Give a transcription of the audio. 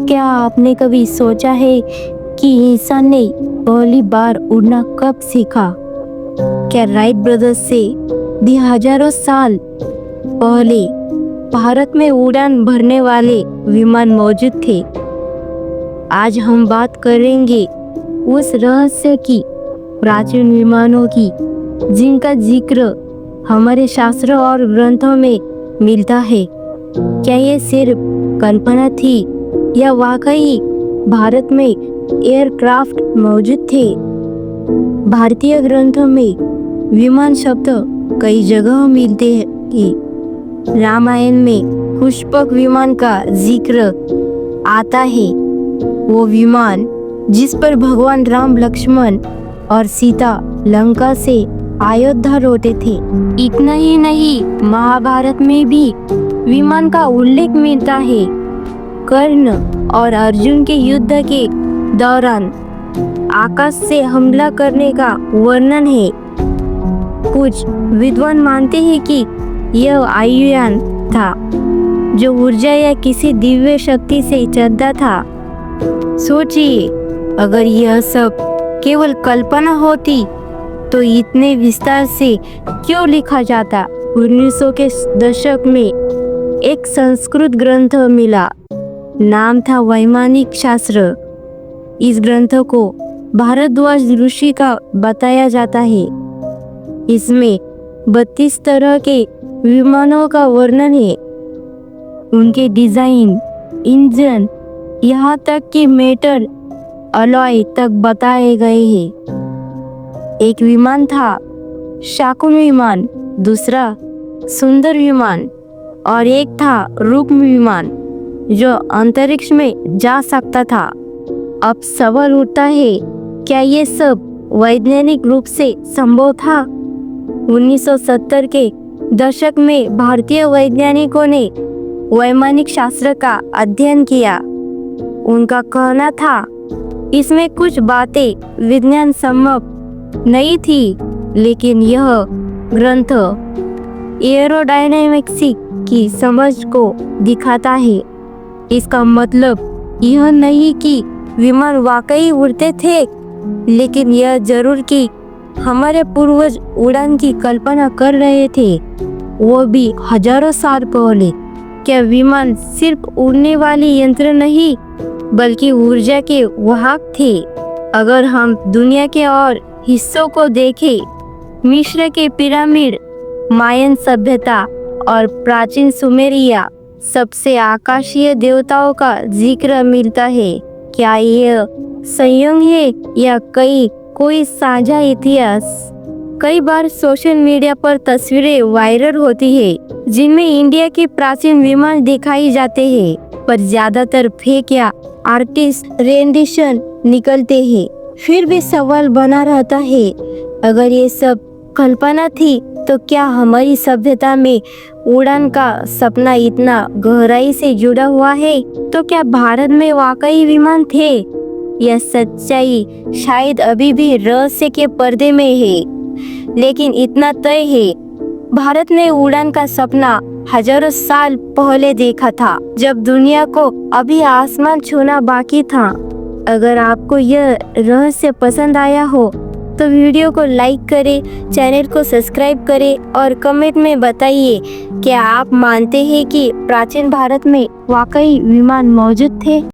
क्या आपने कभी सोचा है कि इंसान ने पहली बार उड़ना कब सीखा? क्या राइट ब्रदर्स से भी हजारों साल पहले भारत में उड़ान भरने वाले विमान मौजूद थे? आज हम बात करेंगे उस रहस्य की, प्राचीन विमानों की, जिनका जिक्र हमारे शास्त्रों और ग्रंथों में मिलता है। क्या ये सिर्फ कल्पना थी या वाकई भारत में एयरक्राफ्ट मौजूद थे? भारतीय ग्रंथों में विमान शब्द कई जगह मिलते हैं। रामायण में पुष्पक विमान का जिक्र आता है, वो विमान जिस पर भगवान राम, लक्ष्मण और सीता लंका से अयोध्या लौटे थे। इतना ही नहीं, महाभारत में भी विमान का उल्लेख मिलता है। कर्ण और अर्जुन के युद्ध के दौरान आकाश से हमला करने का वर्णन है। कुछ विद्वान मानते हैं कि यह वायुयान था जो ऊर्जा या किसी दिव्य शक्ति से चलता था। सोचिए, अगर यह सब केवल कल्पना होती तो इतने विस्तार से क्यों लिखा जाता? 1900 के दशक में एक संस्कृत ग्रंथ मिला, नाम था वैमानिक शास्त्र। इस ग्रंथ को भारद्वाज ऋषि का बताया जाता है। इसमें 32 तरह के विमानों का वर्णन है, उनके डिजाइन, इंजन, यहाँ तक कि मेटल अलॉय तक बताए गए हैं। एक विमान था शाकुन विमान, दूसरा सुंदर विमान और एक था रुक्म विमान जो अंतरिक्ष में जा सकता था। अब सवाल उठता है, क्या ये सब वैज्ञानिक रूप से संभव था? 1970 के दशक में भारतीय वैज्ञानिकों ने वैमानिक शास्त्र का अध्ययन किया। उनका कहना था, इसमें कुछ बातें विज्ञान सम्मत नहीं थी, लेकिन यह ग्रंथ एरोडायनामिक्स की समझ को दिखाता है। इसका मतलब यह नहीं कि विमान वाकई उड़ते थे, लेकिन यह जरूर कि हमारे पूर्वज उड़ान की कल्पना कर रहे थे, वो भी हजारों साल पहले। क्या विमान सिर्फ उड़ने वाले यंत्र नहीं, बल्कि ऊर्जा के वाहक थे? अगर हम दुनिया के और हिस्सों को देखें, मिस्र के पिरामिड, मायन सभ्यता और प्राचीन सुमेरिया, सबसे आकाशीय देवताओं का जिक्र मिलता है। क्या यह संयोग है या कोई साझा इतिहास? कई बार सोशल मीडिया पर तस्वीरें वायरल होती है जिनमें इंडिया के प्राचीन विमान दिखाई जाते हैं, पर ज्यादातर फेक या आर्टिस्ट रेंडिशन निकलते हैं। फिर भी सवाल बना रहता है, अगर ये सब कल्पना थी तो क्या हमारी सभ्यता में उड़ान का सपना इतना गहराई से जुड़ा हुआ है? तो क्या भारत में वाकई विमान थे? यह सच्चाई शायद अभी भी रहस्य के पर्दे में है, लेकिन इतना तय है, भारत ने उड़ान का सपना हजारों साल पहले देखा था, जब दुनिया को अभी आसमान छूना बाकी था। अगर आपको यह रहस्य पसंद आया हो तो वीडियो को लाइक करें, चैनल को सब्सक्राइब करें और कमेंट में बताइए, क्या आप मानते हैं कि प्राचीन भारत में वाकई विमान मौजूद थे?